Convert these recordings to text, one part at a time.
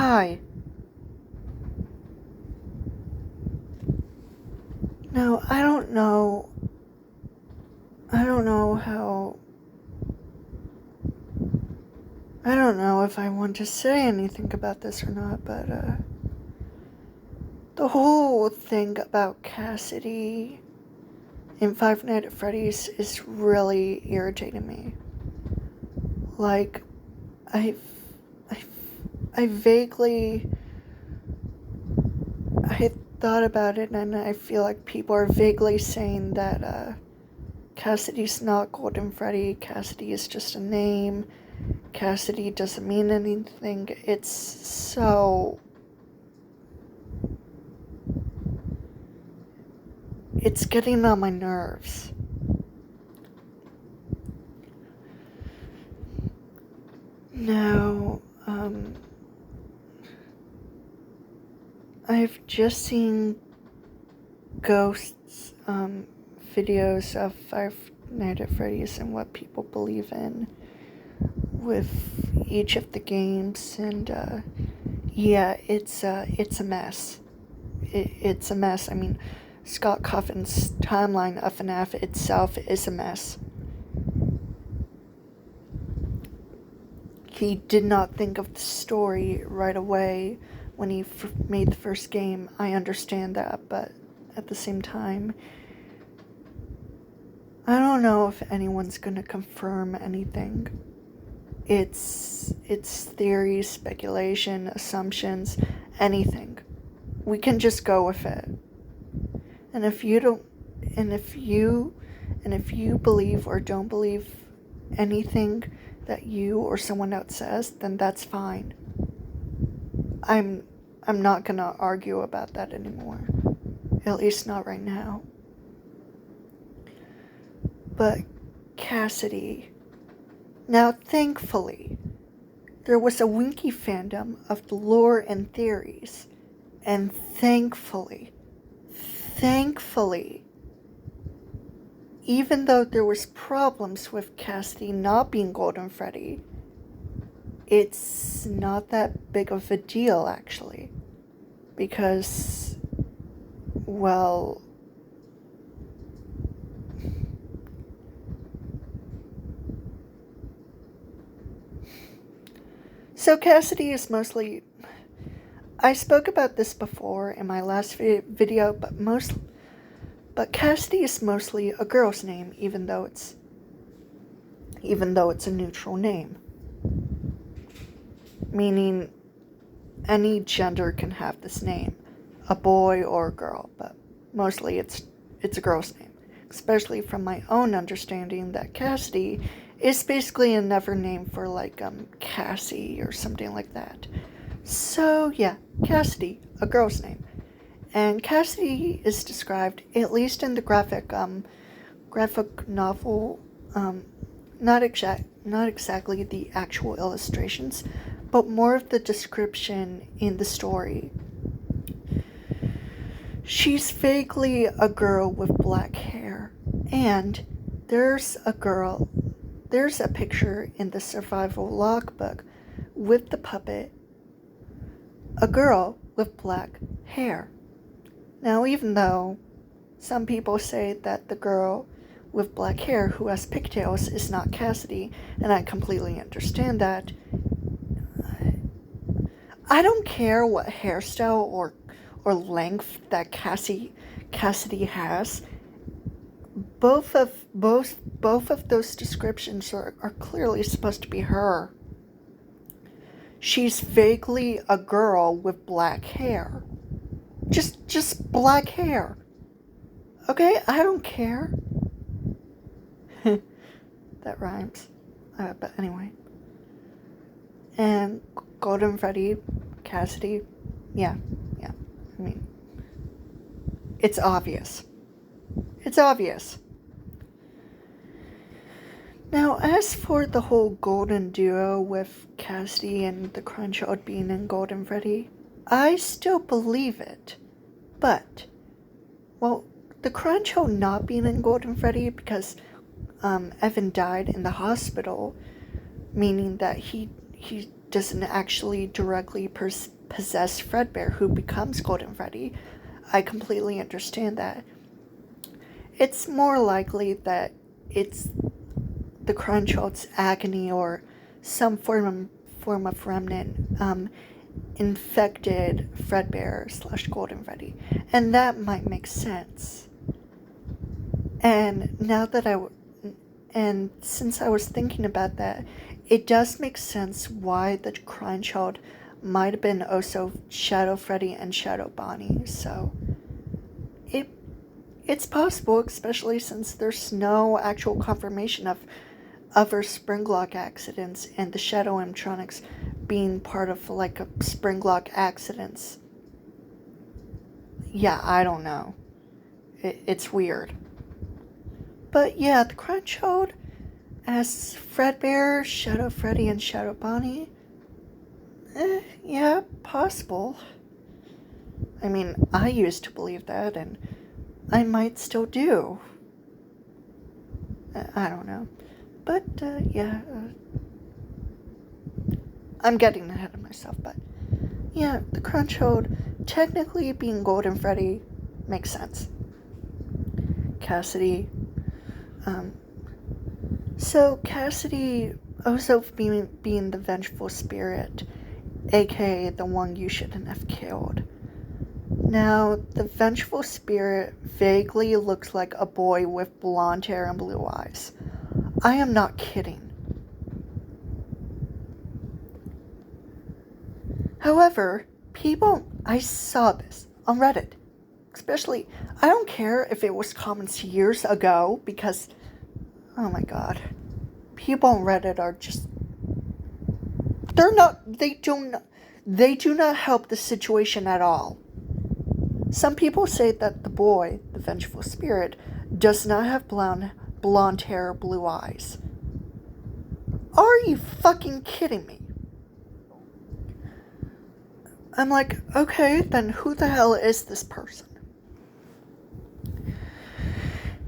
Hi. Now, I don't know how, I don't know if I want to say anything about this or not, but, the whole thing about Cassidy in Five Nights at Freddy's is really irritating me. Like, I vaguely, I thought about it, and I feel like people are vaguely saying that, Cassidy's not Golden Freddy, Cassidy is just a name, Cassidy doesn't mean anything. It's getting on my nerves. Now, I've just seen ghosts, videos of Five Nights at Freddy's and what people believe in with each of the games, and, yeah, it's a mess. It's a mess. I mean, Scott Cawthon's timeline of FNAF itself is a mess. He did not think of the story right away when he made the first game. I understand that, but at the same time, I don't know if anyone's gonna confirm anything. It's theories, speculation, assumptions, anything. We can just go with it. And if you believe or don't believe anything that you or someone else says, then that's fine. I'm not gonna argue about that anymore. At least not right now. But Cassidy. Now, thankfully, there was a Winky fandom of the lore and theories. And thankfully, even though there was problems with Cassidy not being Golden Freddy, it's not that big of a deal, actually. Because, well, so Cassidy is mostly, I spoke about this before in my last video, but Cassidy is mostly a girl's name, even though it's a neutral name. Meaning any gender can have this name, a boy or a girl, but mostly it's a girl's name. Especially from my own understanding that Cassidy is basically another name for like Cassie or something like that. So yeah, Cassidy, a girl's name. And Cassidy is described, at least in the graphic novel, not exactly the actual illustrations, but more of the description in the story. She's vaguely a girl with black hair, and there's a picture in the survival logbook with the puppet, a girl with black hair. Now, even though some people say that the girl with black hair who has pigtails is not Cassidy, and I completely understand that, I don't care what hairstyle or length that Cassidy has. Both of those descriptions are clearly supposed to be her. She's vaguely a girl with black hair. Just black hair. Okay, I don't care. That rhymes. But anyway. And Golden Freddy, Cassidy, yeah. I mean, it's obvious. Now, as for the whole golden duo with Cassidy and the Crunchhold being in Golden Freddy, I still believe it. But, well, the Crunchhold not being in Golden Freddy because Evan died in the hospital, meaning that he doesn't actually directly possess Fredbear, who becomes Golden Freddy. I completely understand that. It's more likely that it's the Crown Child's agony or some form of remnant infected Fredbear / Golden Freddy, and that might make sense. And since I was thinking about that, it does make sense why the Crown Child might have been also Shadow Freddy and Shadow Bonnie. So it's possible, especially since there's no actual confirmation of other Springlock accidents and the Shadow animatronics being part of like a Springlock accidents. Yeah, I don't know. It's weird. But yeah, the Crown Child as Fredbear, Shadow Freddy, and Shadow Bonnie. Yeah, possible. I mean, I used to believe that, and I might still do. I don't know. But, yeah. I'm getting ahead of myself, but yeah, the Crown Child technically being Golden Freddy makes sense. Cassidy. So Cassidy also being the vengeful spirit, aka the one you shouldn't have killed. Now, the vengeful spirit vaguely looks like a boy with blonde hair and blue eyes. I am not kidding. However, I saw this on Reddit. Especially, I don't care if it was comments years ago, because, oh my god, people on Reddit are just, they do not help the situation at all. Some people say that the boy, the vengeful spirit, does not have blonde hair or blue eyes. Are you fucking kidding me? I'm like, okay, then who the hell is this person?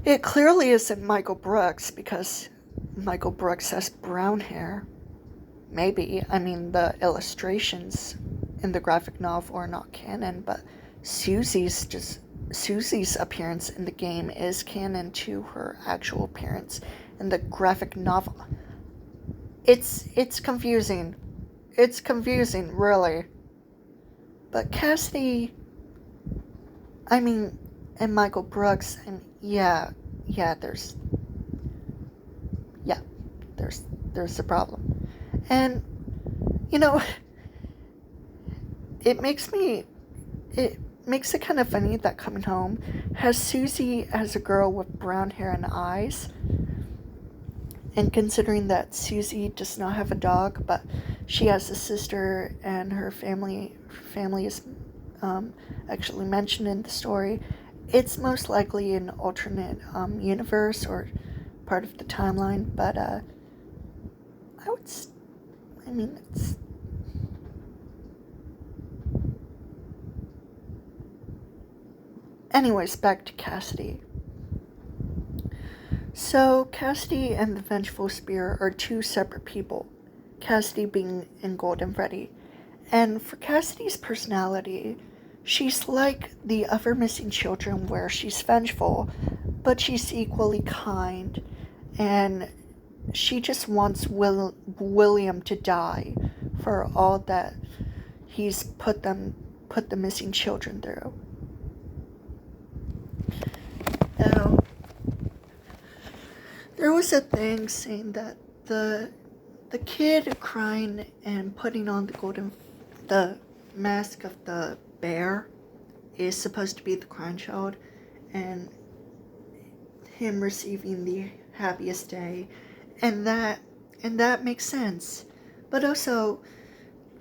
It clearly isn't Michael Brooks, because Michael Brooks has brown hair. Maybe. I mean, the illustrations in the graphic novel are not canon, but Susie's appearance in the game is canon to her actual appearance in the graphic novel. It's confusing. It's confusing, really. But Cassidy, I mean, and Michael Brooks, and there's a problem. And, you know, it makes it kind of funny that Coming Home has Susie as a girl with brown hair and eyes. And considering that Susie does not have a dog, but she has a sister and her family is actually mentioned in the story, it's most likely an alternate universe or part of the timeline. But it's. Anyways, back to Cassidy. So, Cassidy and the Vengeful Spirit are two separate people, Cassidy being in Golden Freddy. And for Cassidy's personality, she's like the other missing children where she's vengeful, but she's equally kind, and she just wants William to die for all that he's put the missing children through. Now, there was a thing saying that the kid crying and putting on the mask of the bear is supposed to be the Crown Child, and him receiving the happiest day, and that makes sense. But also,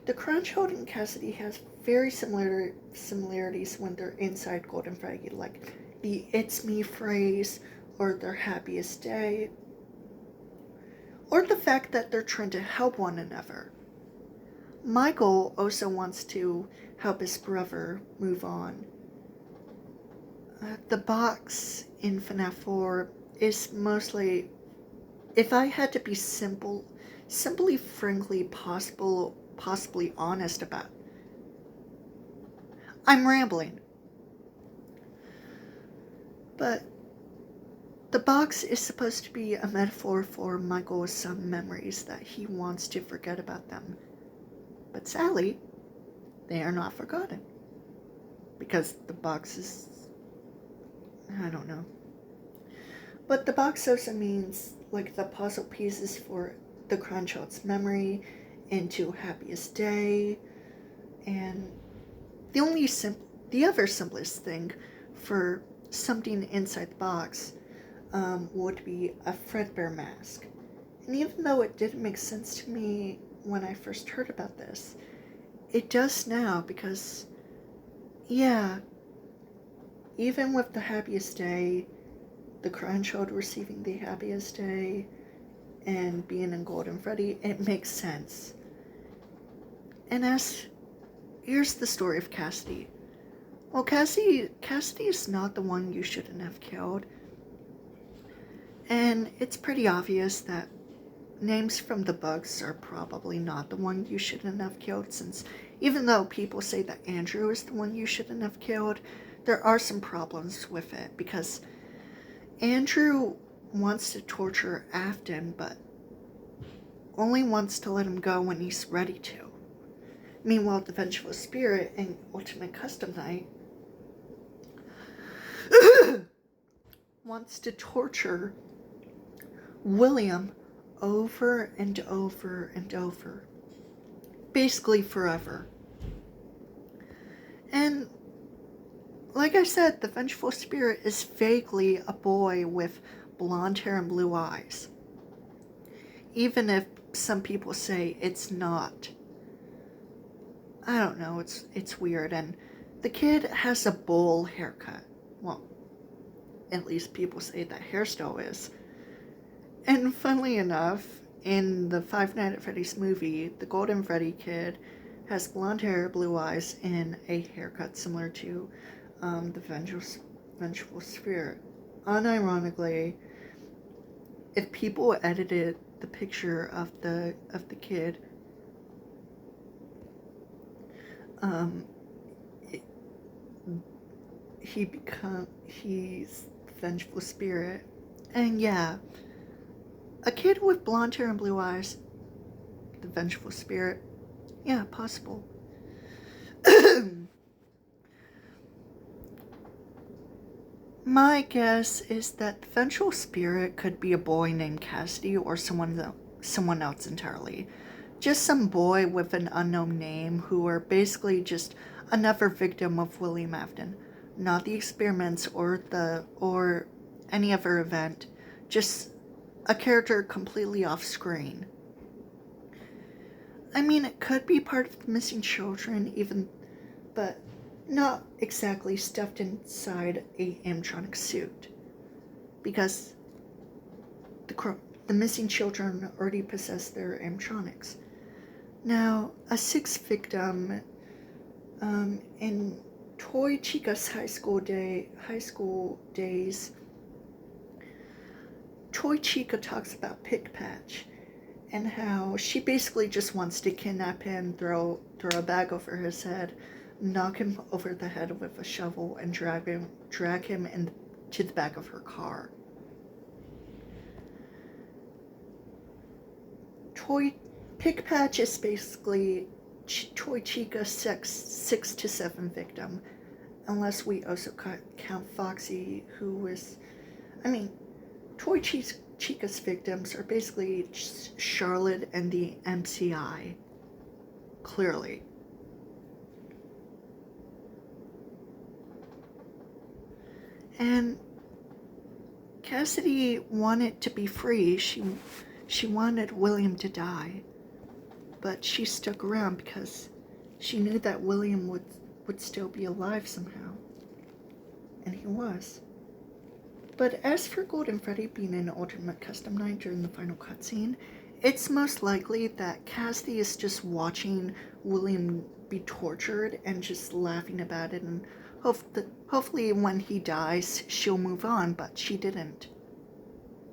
the Crown Child and Cassidy has very similarities when they're inside Golden Freddy, like the "it's me" phrase, or their happiest day, or the fact that they're trying to help one another. Michael also wants to help his brother move on. The box in FNAF 4 is mostly, if I had to be simply frankly possible possibly honest about. I'm rambling. But the box is supposed to be a metaphor for Michael's some memories that he wants to forget about them. But sadly, they are not forgotten. Because the box is... I don't know. But the box also means like the puzzle pieces for the grandchild's memory into happiest day. And the other simplest thing for something inside the box would be a Fredbear mask. And even though it didn't make sense to me when I first heard about this, it does now because, yeah, even with the happiest day, the grandchild receiving the happiest day, and being in Golden Freddy, it makes sense. And here's the story of Cassidy. Well, Cassidy is not the one you shouldn't have killed. And it's pretty obvious that names from the books are probably not the one you shouldn't have killed, since even though people say that Andrew is the one you shouldn't have killed, there are some problems with it, because Andrew wants to torture Afton, but only wants to let him go when he's ready to. Meanwhile, the Vengeful Spirit in Ultimate Custom Night wants to torture William over and over and over. Basically forever. And like I said, the Vengeful Spirit is vaguely a boy with blonde hair and blue eyes. Even if some people say it's not. I don't know, it's weird. And the kid has a bowl haircut. Well, at least people say that hairstyle is. And funnily enough, in the Five Nights at Freddy's movie, the Golden Freddy kid has blonde hair, blue eyes, and a haircut similar to the Vengeful Spirit. Unironically, if people edited the picture of the kid, he's Vengeful Spirit, and yeah. A kid with blonde hair and blue eyes, the Vengeful Spirit, yeah, possible. My guess is that the Vengeful Spirit could be a boy named Cassidy or someone else entirely. Just some boy with an unknown name who are basically just another victim of William Afton. Not the experiments or any other event, just a character completely off screen. I mean, it could be part of the missing children, but not exactly stuffed inside a animatronic suit. Because the missing children already possess their animatronics. Now, a sixth victim in Toy Chica's high school days, Toy Chica talks about Pick Patch and how she basically just wants to kidnap him, throw a bag over his head, knock him over the head with a shovel, and drag him into the back of her car. Pick Patch is basically Toy Chica's 6 to 7 victim, unless we also count Foxy, who was, Toy Chica's victims are basically Charlotte and the MCI. Clearly. And Cassidy wanted to be free. She wanted William to die. But she stuck around because she knew that William would still be alive somehow. And he was. But as for Golden Freddy being in Ultimate Custom Night during the final cutscene, it's most likely that Cassidy is just watching William be tortured and just laughing about it, and hopefully when he dies, she'll move on, but she didn't.